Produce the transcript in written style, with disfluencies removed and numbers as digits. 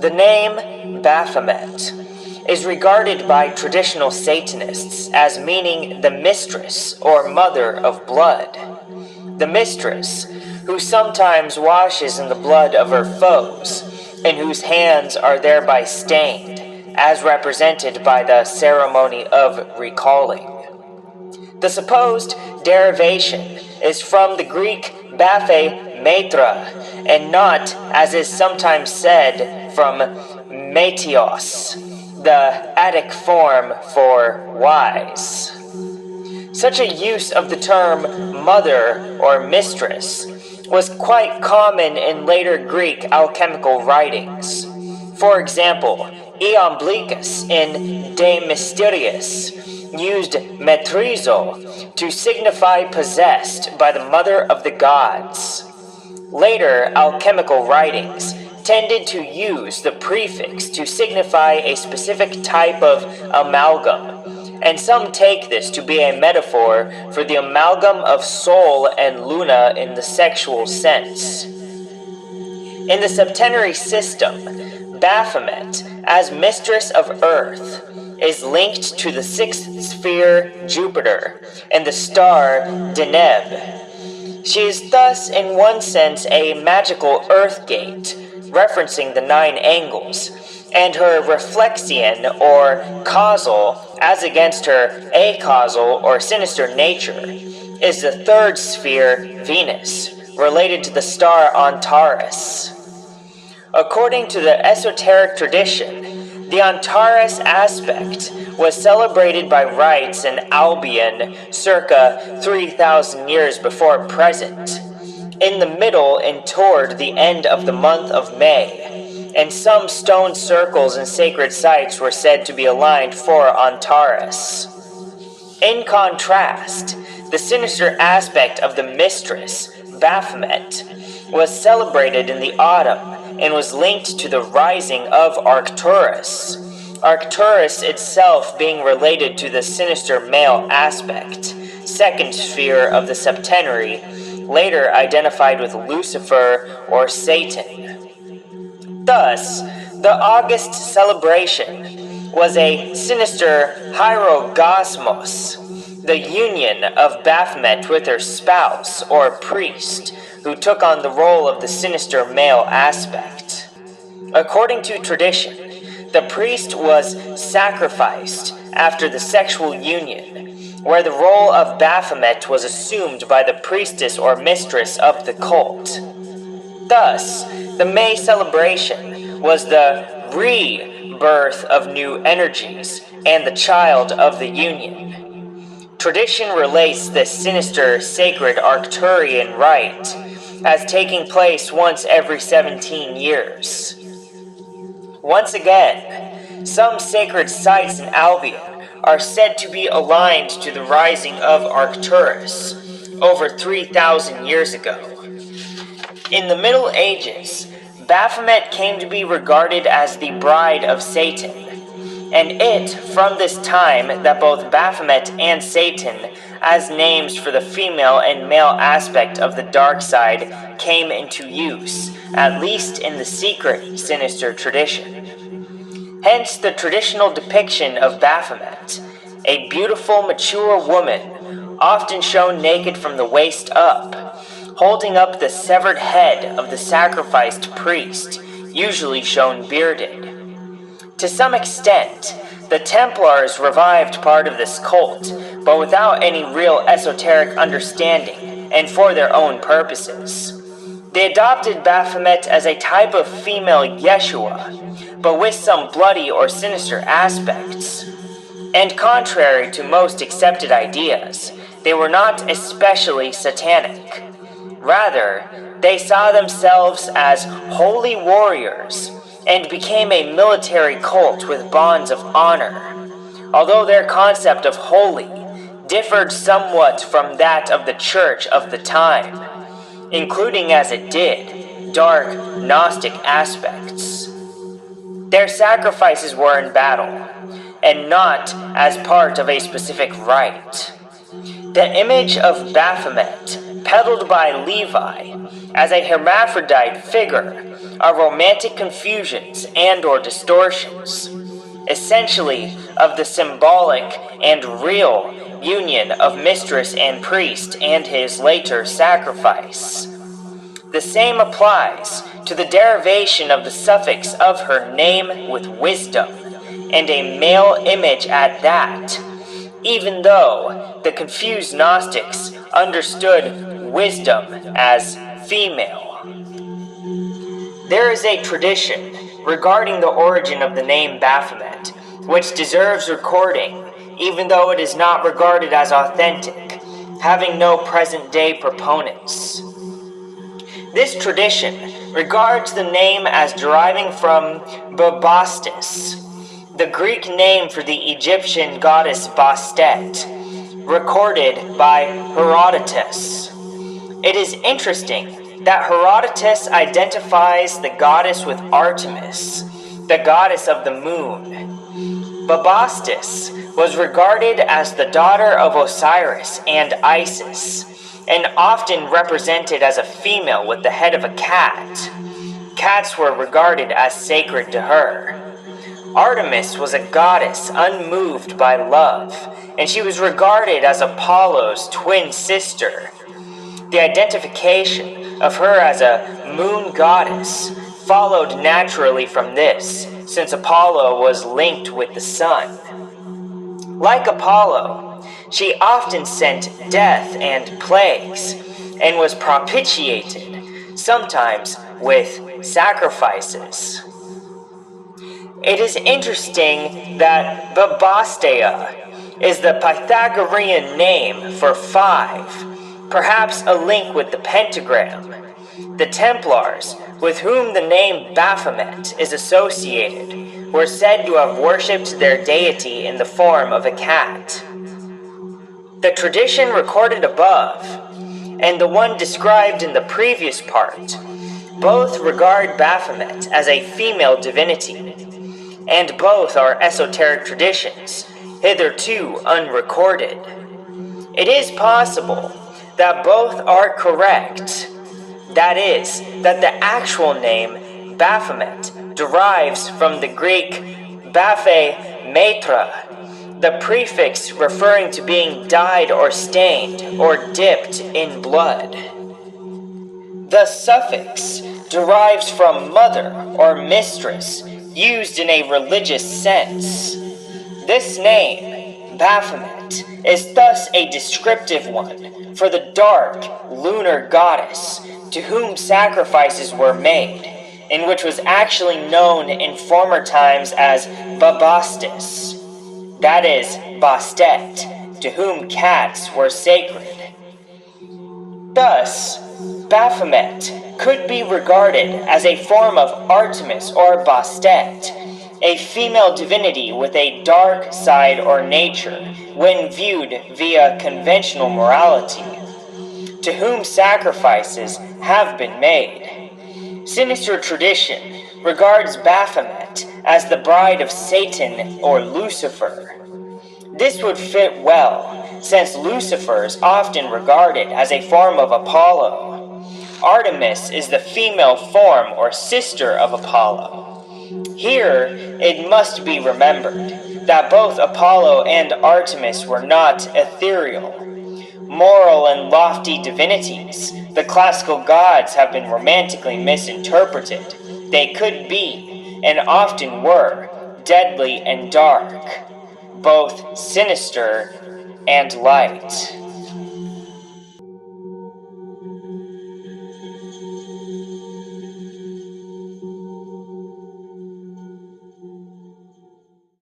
The name Baphomet is regarded by traditional Satanists as meaning the mistress or mother of blood. The mistress, who sometimes washes in the blood of her foes, and whose hands are thereby stained, as represented by the ceremony of recalling. The supposed derivation is from the Greek Baphomet, and not, as is sometimes said, from Metios, the Attic form for wise. Such a use of the term mother or mistress was quite common in later Greek alchemical writings. For example, Iamblichus in De Mysteriis used metrizo to signify possessed by the mother of the gods. Later alchemical writings tended to use the prefix to signify a specific type of amalgam, and some take this to be a metaphor for the amalgam of Sol and Luna in the sexual sense. In the septenary system, Baphomet, as mistress of Earth, is linked to the sixth sphere Jupiter and the star Deneb. She is thus in one sense a magical earth gate, referencing the 9 angles, and her reflexion or causal, as against her acausal or sinister nature, is the third sphere Venus, related to the star Antares. According to the esoteric tradition, the Antares aspect was celebrated by rites in Albion circa 3,000 years before present, in the middle and toward the end of the month of May, and some stone circles and sacred sites were said to be aligned for Antares. In contrast, the sinister aspect of the mistress, Baphomet, was celebrated in the autumn and was linked to the rising of Arcturus, Arcturus itself being related to the sinister male aspect, second sphere of the septenary, later identified with Lucifer or Satan. Thus, the August celebration was a sinister hierogosmos, the union of Baphomet with her spouse or priest, who took on the role of the sinister male aspect. According to tradition, the priest was sacrificed after the sexual union, where the role of Baphomet was assumed by the priestess or mistress of the cult. Thus, the May celebration was the rebirth of new energies and the child of the union. Tradition relates this sinister, sacred Arcturian rite as taking place once every 17 years. Once again, some sacred sites in Albion are said to be aligned to the rising of Arcturus over 3,000 years ago. In the Middle Ages, Baphomet came to be regarded as the bride of Satan, and it, from this time, that both Baphomet and Satan, as names for the female and male aspect of the dark side, came into use, at least in the secret sinister tradition. Hence the traditional depiction of Baphomet, a beautiful, mature woman, often shown naked from the waist up, holding up the severed head of the sacrificed priest, usually shown bearded. To some extent, the Templars revived part of this cult, but without any real esoteric understanding, and for their own purposes. They adopted Baphomet as a type of female Yeshua, but with some bloody or sinister aspects. And contrary to most accepted ideas, they were not especially satanic. Rather, they saw themselves as holy warriors, and became a military cult with bonds of honor, although their concept of holy differed somewhat from that of the church of the time, including as it did dark Gnostic aspects. Their sacrifices were in battle, and not as part of a specific rite. The image of Baphomet peddled by Levi as a hermaphrodite figure, are romantic confusions and or distortions, essentially of the symbolic and real union of mistress and priest and his later sacrifice. The same applies to the derivation of the suffix of her name with wisdom, and a male image at that, even though the confused Gnostics understood wisdom as female. There is a tradition regarding the origin of the name Baphomet, which deserves recording, even though it is not regarded as authentic, having no present-day proponents. This tradition regards the name as deriving from Bubastis, the Greek name for the Egyptian goddess Bastet, recorded by Herodotus. It is interesting that Herodotus identifies the goddess with Artemis, the goddess of the moon. Bubastis was regarded as the daughter of Osiris and Isis, and often represented as a female with the head of a cat. Cats were regarded as sacred to her. Artemis was a goddess unmoved by love, and she was regarded as Apollo's twin sister. The identification of her as a moon goddess followed naturally from this, since Apollo was linked with the sun. Like Apollo, she often sent death and plagues, and was propitiated, sometimes with sacrifices. It is interesting that Bubastia is the Pythagorean name for 5, perhaps a link with the pentagram. The Templars, with whom the name Baphomet is associated, were said to have worshipped their deity in the form of a cat. The tradition recorded above, and the one described in the previous part, both regard Baphomet as a female divinity, and both are esoteric traditions, hitherto unrecorded. It is possible that both are correct. That is, that the actual name Baphomet derives from the Greek Baphemetra, the prefix referring to being dyed or stained or dipped in blood. The suffix derives from mother or mistress, used in a religious sense. This name, Baphomet, is thus a descriptive one for the dark, lunar goddess to whom sacrifices were made, and which was actually known in former times as Bubastis, that is, Bastet, to whom cats were sacred. Thus, Baphomet could be regarded as a form of Artemis or Bastet, a female divinity with a dark side or nature when viewed via conventional morality, to whom sacrifices have been made. Sinister tradition regards Baphomet as the bride of Satan or Lucifer. This would fit well, since Lucifer is often regarded as a form of Apollo. Artemis is the female form or sister of Apollo. Here, it must be remembered that both Apollo and Artemis were not ethereal, moral and lofty divinities. The classical gods have been romantically misinterpreted. They could be, and often were, deadly and dark, both sinister and light.